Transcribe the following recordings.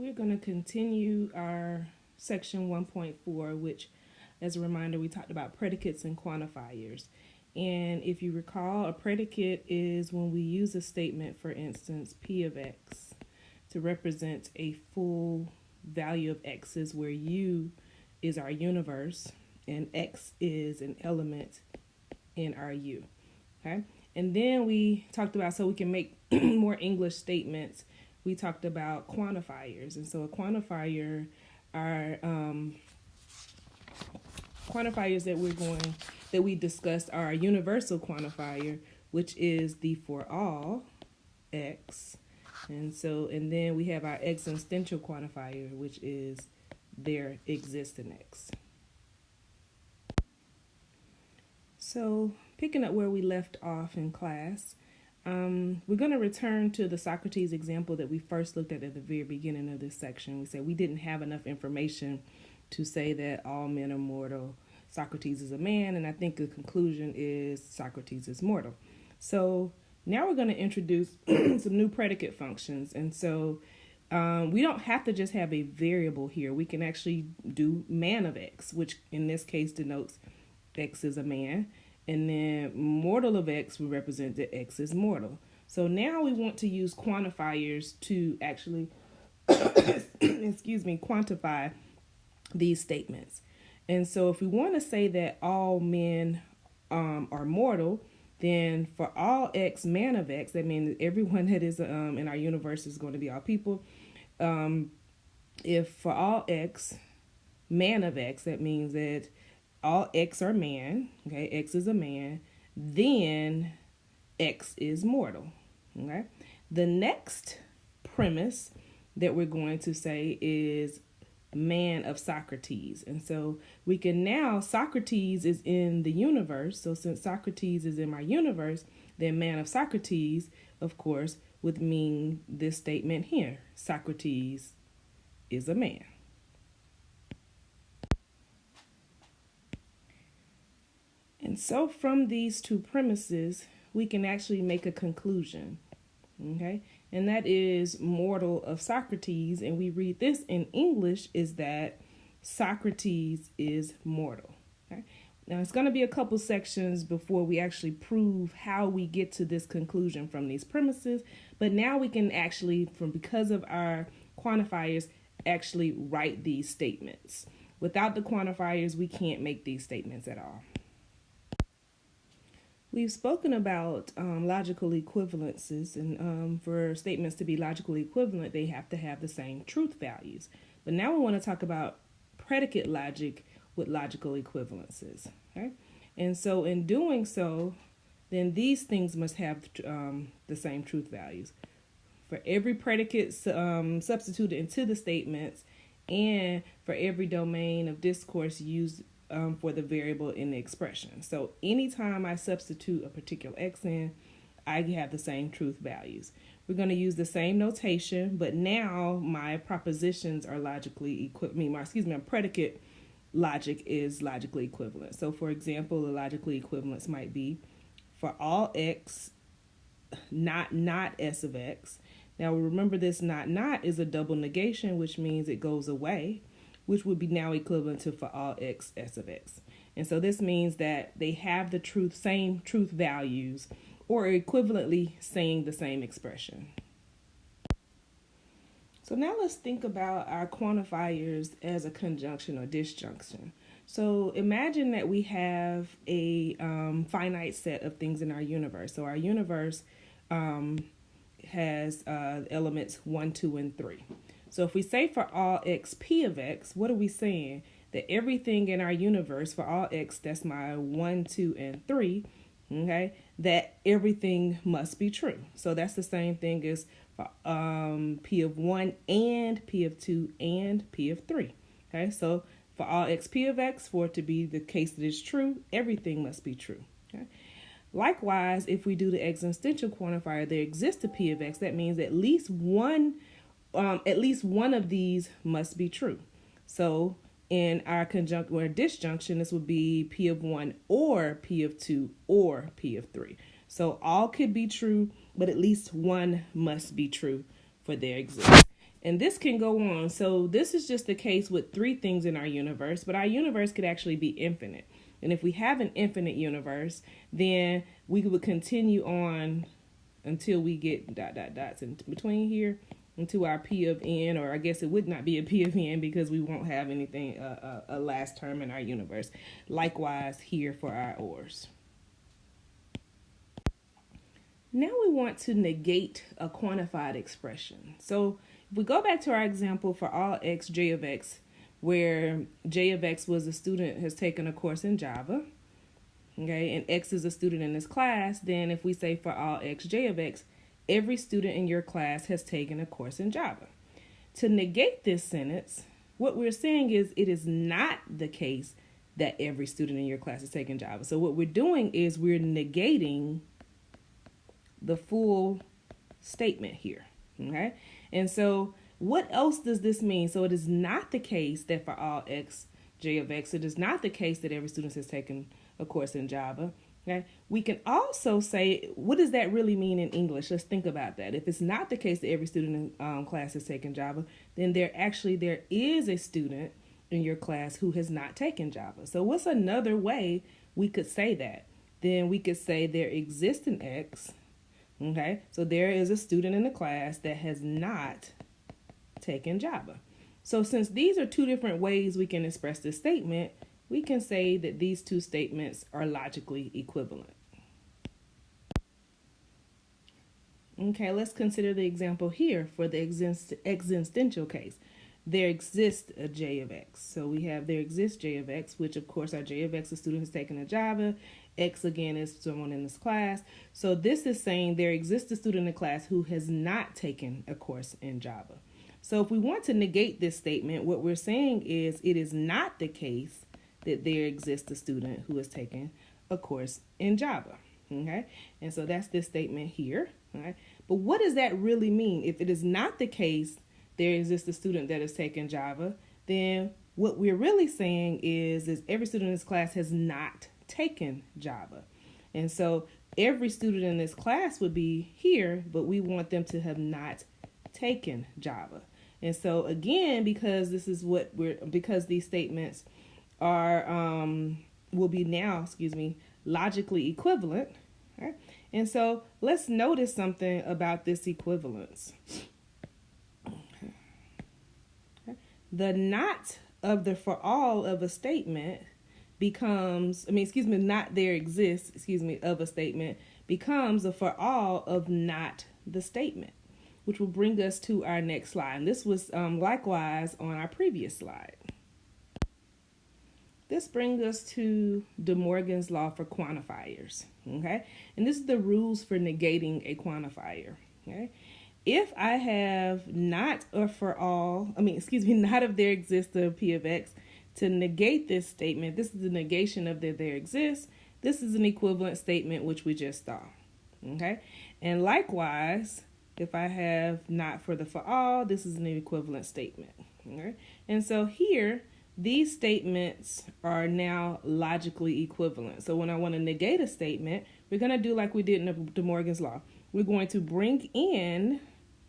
We're going to continue our section 1.4, which, as a reminder, we talked about predicates and quantifiers. And if you recall, a predicate is when we use a statement, for instance, P of X, to represent a full value of X's where U is our universe and X is an element in our U. Okay? And then we talked about, so we can make more English statements, we talked about quantifiers. And so a quantifier are quantifiers that we discussed are a universal quantifier, which is the for all X. And then we have our existential quantifier, which is there exists an X. So picking up where we left off in class, we're going to return to the Socrates example that we first looked at the very beginning of this section. We said we didn't have enough information to say that all men are mortal. Socrates is a man, and I think the conclusion is Socrates is mortal. So now we're going to introduce some new predicate functions. And so we don't have to just have a variable here. We can actually do man of X, which in this case denotes X is a man. And then mortal of X will represent that X is mortal. So now we want to use quantifiers to actually, quantify these statements. And so if we want to say that all men are mortal, then for all X man of X, that means everyone that is in our universe is going to be all people. If for all X man of X, that means that all X are man, okay, X is a man, then X is mortal, okay? The next premise that we're going to say is man of Socrates. And so we can now, Socrates is in the universe, so since Socrates is in my universe, then man of Socrates, of course, would mean this statement here, Socrates is a man. And so from these two premises, we can actually make a conclusion, okay? And that is mortal of Socrates, and we read this in English, is that Socrates is mortal, okay? Now, it's going to be a couple sections before we actually prove how we get to this conclusion from these premises, but now we can actually, because of our quantifiers, actually write these statements. Without the quantifiers, we can't make these statements at all. We've spoken about logical equivalences, and for statements to be logically equivalent, they have to have the same truth values. But now we want to talk about predicate logic with logical equivalences. Okay? And so in doing so, then these things must have the same truth values. For every predicate substituted into the statements, and for every domain of discourse used for the variable in the expression. So anytime I substitute a particular X in, I have the same truth values. We're going to use the same notation, but now my propositions are logically equivalent. My predicate logic is logically equivalent. So for example, the logically equivalence might be for all X, not S of X. Now remember, this not is a double negation, which means it goes away, which would be now equivalent to for all X, S of X. And so this means that they have the same truth values, or equivalently saying the same expression. So now let's think about our quantifiers as a conjunction or disjunction. So imagine that we have a finite set of things in our universe. So our universe has elements 1, 2, and 3. So if we say for all X P of X, what are we saying? That everything in our universe for all X, that's my 1, 2, and 3, okay, that everything must be true. So that's the same thing as for P of 1 and P of 2 and P of 3. Okay, so for all X P of X, for it to be the case that it's true, everything must be true. Okay. Likewise, if we do the existential quantifier, there exists a P of X, that means at least one of these must be true. So in our conjunction or disjunction, this would be P of 1 or P of 2 or P of 3. So all could be true, but at least one must be true for their existence. And this can go on. So this is just the case with 3 things in our universe, but our universe could actually be infinite. And if we have an infinite universe, then we would continue on until we get ... dots in between here into our P of n, or I guess it would not be a P of n because we won't have anything, a last term in our universe. Likewise here for our ORs. Now we want to negate a quantified expression. So if we go back to our example for all x, j of x, where j of x was a student has taken a course in Java, okay, and x is a student in this class, then if we say for all x, j of x, every student in your class has taken a course in Java. To negate this sentence, what we're saying is it is not the case that every student in your class is taking Java. So what we're doing is we're negating the full statement here, okay? And so what else does this mean? So it is not the case that for all x, j of x, it is not the case that every student has taken a course in Java, okay? We can also say, what does that really mean in English? Let's think about that. If it's not the case that every student in class has taken Java, then there is a student in your class who has not taken Java. So what's another way we could say that? Then we could say there exists an x. Okay, so there is a student in the class that has not taken Java. So since these are 2 different ways we can express this statement, we can say that these 2 statements are logically equivalent. Okay, let's consider the example here for the existential case. There exists a j of x. So we have there exists j of x, which of course our j of x, the student has taken a Java. X again is someone in this class. So this is saying there exists a student in the class who has not taken a course in Java. So if we want to negate this statement, what we're saying is it is not the case that there exists a student who has taken a course in Java. Okay, and so that's this statement here. Okay, but what does that really mean? If it is not the case there exists a student that has taken Java, then what we're really saying is every student in this class has not taken Java. And so every student in this class would be here, but we want them to have not taken Java. And so again, because these statements are will be now, logically equivalent. Right? And so let's notice something about this equivalence. The not of the for all of a statement becomes, not there exists, of a statement becomes a for all of not the statement, which will bring us to our next slide. And this was likewise on our previous slide. This brings us to De Morgan's law for quantifiers, okay? And this is the rules for negating a quantifier, okay? If I have not or for all, not of there exists a P of X, to negate this statement, this is the negation of the there exists. This is an equivalent statement, which we just saw, okay? And likewise, if I have not for the for all, this is an equivalent statement, okay? And so here, these statements are now logically equivalent. So when I want to negate a statement, we're going to do like we did in De Morgan's law. We're going to bring in,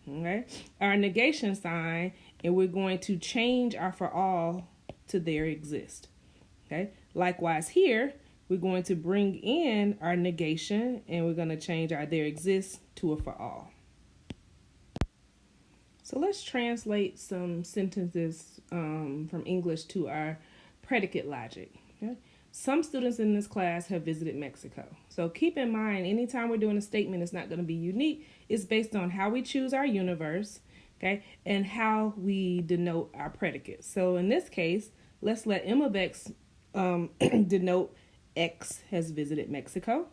okay, our negation sign, and we're going to change our for all to there exist. Okay. Likewise here, we're going to bring in our negation, and we're going to change our there exists to a for all. So let's translate some sentences from English to our predicate logic. Okay? Some students in this class have visited Mexico. So keep in mind, anytime we're doing a statement, it's not going to be unique. It's based on how we choose our universe, okay, and how we denote our predicates. So in this case, let's let M of X denote X has visited Mexico,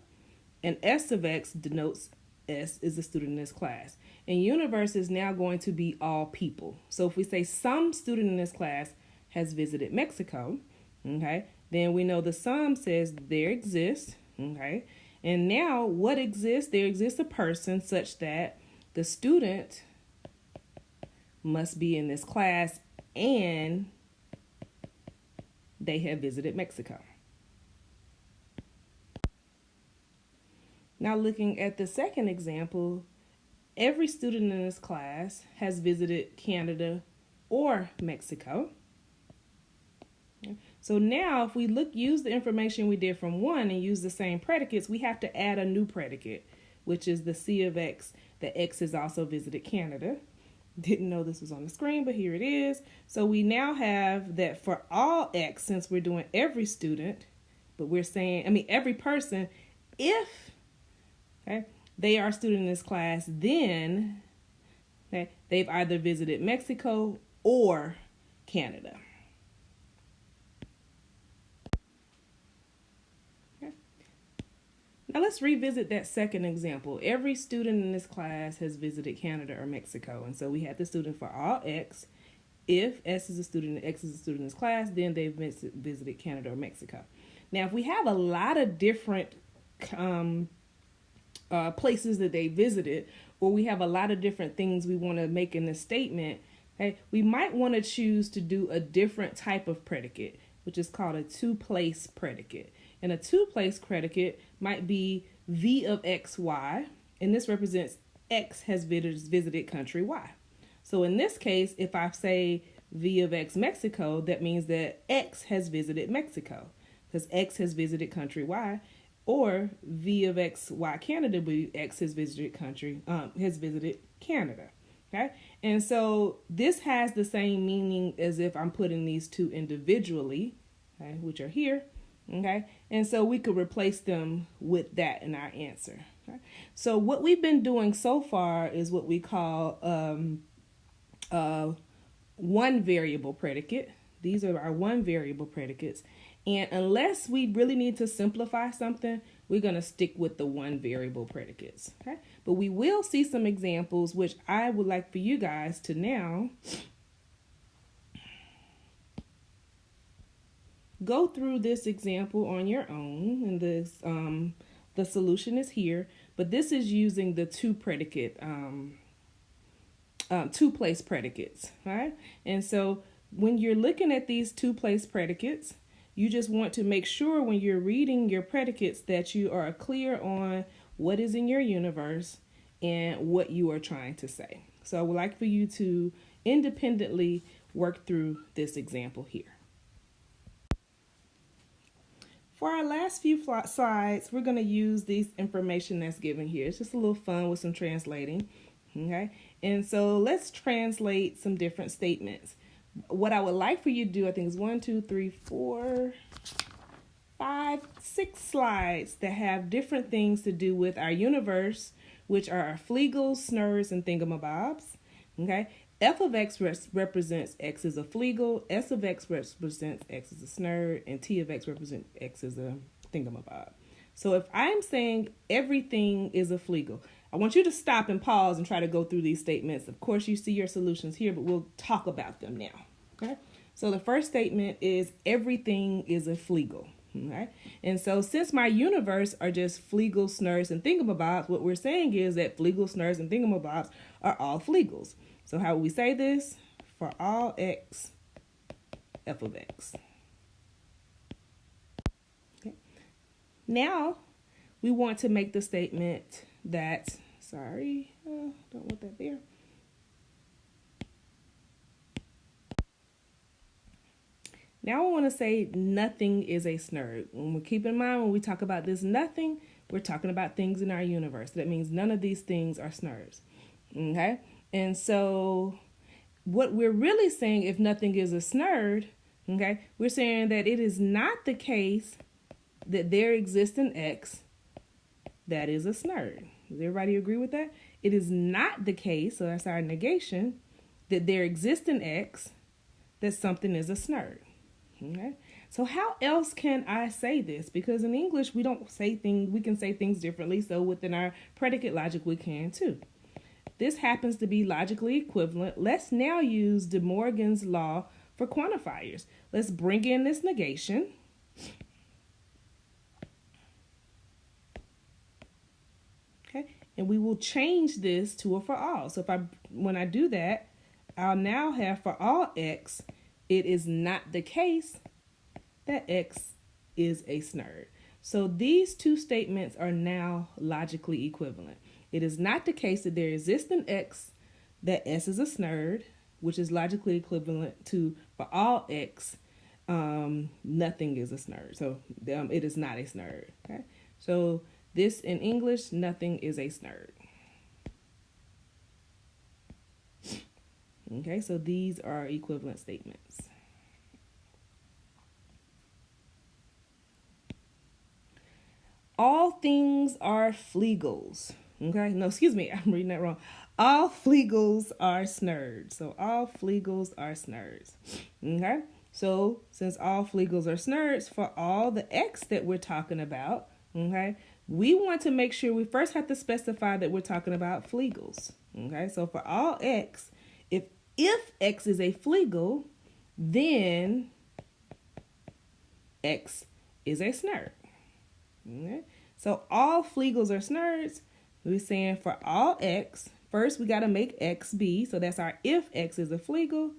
and S of X denotes S is a student in this class. And universe is now going to be all people. So if we say some student in this class has visited Mexico, okay, then we know the sum says there exists, okay. And now what exists? There exists a person such that the student must be in this class and they have visited Mexico. Now looking at the second example, every student in this class has visited Canada or Mexico. So now if we use the information we did from 1 and use the same predicates, we have to add a new predicate, which is the C of X, that X has also visited Canada. Didn't know this was on the screen, but here it is. So we now have that for all X, since we're doing every student, but we're saying, every person, if they are a student in this class, then they've either visited Mexico or Canada. Now let's revisit that second example. Every student in this class has visited Canada or Mexico. And so we had the student for all X. If S is a student and X is a student in this class, then they've visited Canada or Mexico. Now, if we have a lot of different places that they visited, or we have a lot of different things we want to make in the statement, we might want to choose to do a different type of predicate, which is called a two-place predicate. And a two-place predicate might be V of X, Y, and this represents X has visited country Y. So in this case, if I say V of X, Mexico, that means that X has visited Mexico, because X has visited country Y, or V of X, Y, Canada, but X has visited Canada. Okay, and so this has the same meaning as if I'm putting these two individually, which are here. Okay, and so we could replace them with that in our answer. Okay? So what we've been doing so far is what we call one variable predicate. These are our one variable predicates. And unless we really need to simplify something, we're going to stick with the one variable predicates. Okay, but we will see some examples, which I would like for you guys to now go through this example on your own, and this the solution is here, but this is using the two-place predicates, right? And so when you're looking at these two-place predicates, you just want to make sure when you're reading your predicates that you are clear on what is in your universe and what you are trying to say. So I would like for you to independently work through this example here. For our last few slides, we're going to use this information that's given here. It's just a little fun with some translating, okay? And so let's translate some different statements. What I would like for you to do, I think, is 1, 2, 3, 4, 5, 6 slides that have different things to do with our universe, which are our flegals, snurs, and thingamabobs, okay? F of X represents X as a flegal, S of X represents X as a snur, and T of X represents X as a thingamabob. So if I'm saying everything is a flegal, I want you to stop and pause and try to go through these statements. Of course, you see your solutions here, but we'll talk about them now. Okay? So the first statement is everything is a flegal. Okay? And so since my universe are just flegals, snurs, and thingamabobs, what we're saying is that flegals, snurs, and thingamabobs are all flegals. So how would we say this? For all X, F of X. Okay. Now, we want to make the statement that, don't want that there. Now I want to say nothing is a snur. And keep in mind when we talk about this nothing, we're talking about things in our universe. That means none of these things are snurs. Okay? And so what we're really saying, if nothing is a snurd, okay, we're saying that it is not the case that there exists an X that is a snurd. Does everybody agree with that? It is not the case, so that's our negation, that there exists an X that something is a snurd. Okay? So how else can I say this? Because in English, we don't say things, we can say things differently, so within our predicate logic, we can too. This happens to be logically equivalent. Let's now use De Morgan's law for quantifiers. Let's bring in this negation. Okay, and we will change this to a for all. So when I do that, I'll now have for all X, it is not the case that X is a snurd. So these two statements are now logically equivalent. It is not the case that there exists an X that S is a snurd, which is logically equivalent to for all X, nothing is a snurd. So it is not a snurd. Okay. So this in English, nothing is a snurd. Okay. So these are equivalent statements. All things are Flegels. Okay. No, excuse me. I'm reading that wrong. All Flegels are snurds. So all Flegels are snurds. Okay. So since all Flegels are snurds, for all the X that we're talking about, okay, we want to make sure we first have to specify that we're talking about Flegels. Okay. So for all X, if X is a Flegel, then X is a snurd. Okay. So all Flegels are snurds. We're saying for all X, first we got to make X be. So that's our if X is a Flegel,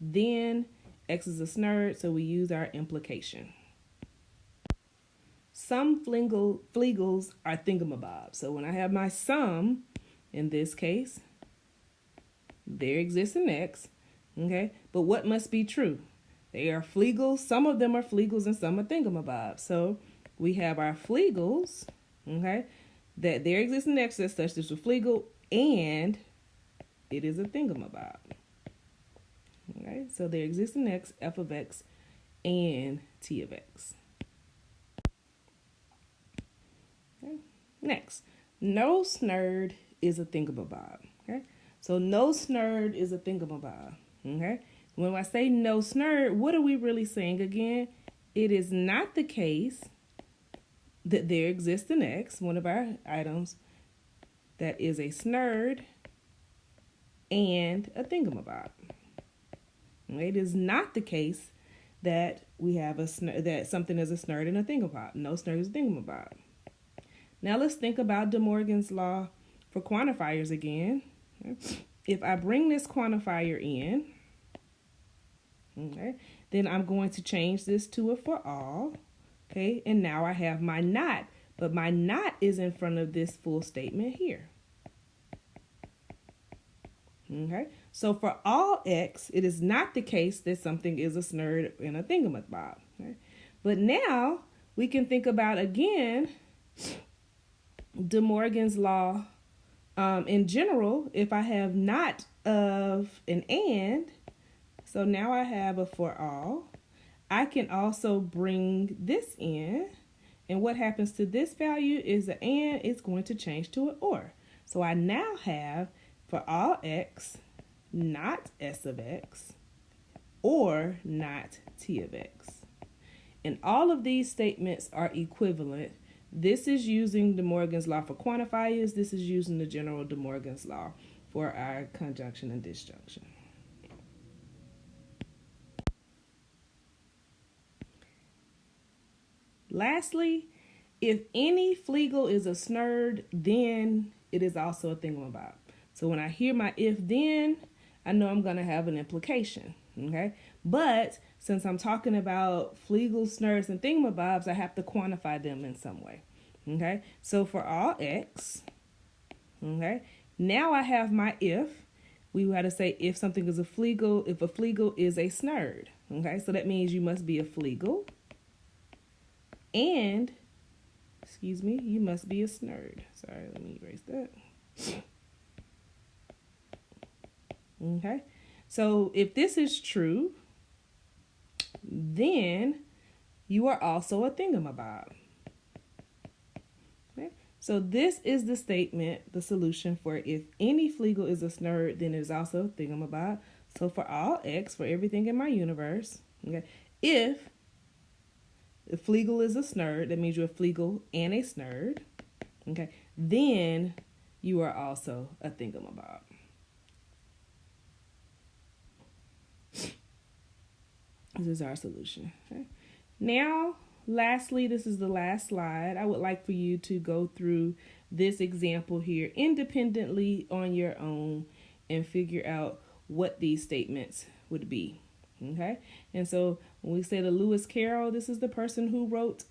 then X is a snurd. So we use our implication. Some Flegels are thingamabobs. So when I have my sum, in this case, there exists an X. Okay. But what must be true? They are Flegels. Some of them are Flegels and some are thingamabobs. So we have our Flegels, okay, that there exists an X as such, this is a Flegel, and it is a thingamabob. Okay, so there exists an X, f of X, and t of X. Okay. Next, no snurd is a thingamabob. Okay, so no snurd is a thingamabob. Okay, when I say no snurd, what are we really saying again? It is not the case that there exists an X, one of our items, that is a snurd and a thingamabob. It is not the case that we have that something is a snurd and a thingamabob. No snurd is a thingamabob. Now let's think about De Morgan's law for quantifiers again. If I bring this quantifier in, okay, then I'm going to change this to a for all. Okay, and now I have my not, but my not is in front of this full statement here. Okay, so for all X, it is not the case that something is a snurd and a thingamabob. Okay? But now we can think about again De Morgan's law in general. If I have not of an and, so now I have a for all. I can also bring this in, and what happens to this value is the and is going to change to an or. So I now have for all X, not S of X, or not T of X. And all of these statements are equivalent. This is using De Morgan's law for quantifiers. This is using the general De Morgan's law for our conjunction and disjunction. Lastly, if any Flegel is a snurd, then it is also a thingamabob. So when I hear my if then, I know I'm going to have an implication. Okay, but since I'm talking about Flegels, snurds, and thingamabobs, I have to quantify them in some way. Okay, so for all X, okay, now I have my if. We got to say if something is a Flegel, if a Flegel is a snurd. Okay, so that means you must be a Flegel. And, excuse me, you must be a snurd. Sorry, let me erase that. Okay, so if this is true, then you are also a thingamabob. Okay, so this is the statement, the solution for if any Flegel is a snurd, then it is also a thingamabob. So for all X, for everything in my universe, okay, if the Flegel is a snurd, that means you're a Flegel and a snurd, okay, then you are also a thingamabob. This is our solution. Okay. Now, lastly, this is the last slide. I would like for you to go through this example here independently on your own and figure out what these statements would be. Okay, and so when we say the Lewis Carroll, this is the person who wrote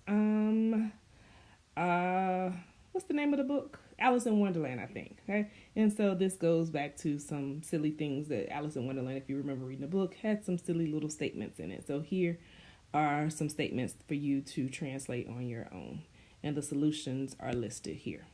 what's the name of the book? Alice in Wonderland, I think. Okay, and so this goes back to some silly things that Alice in Wonderland, if you remember reading the book, had some silly little statements in it. So here are some statements for you to translate on your own, and the solutions are listed here.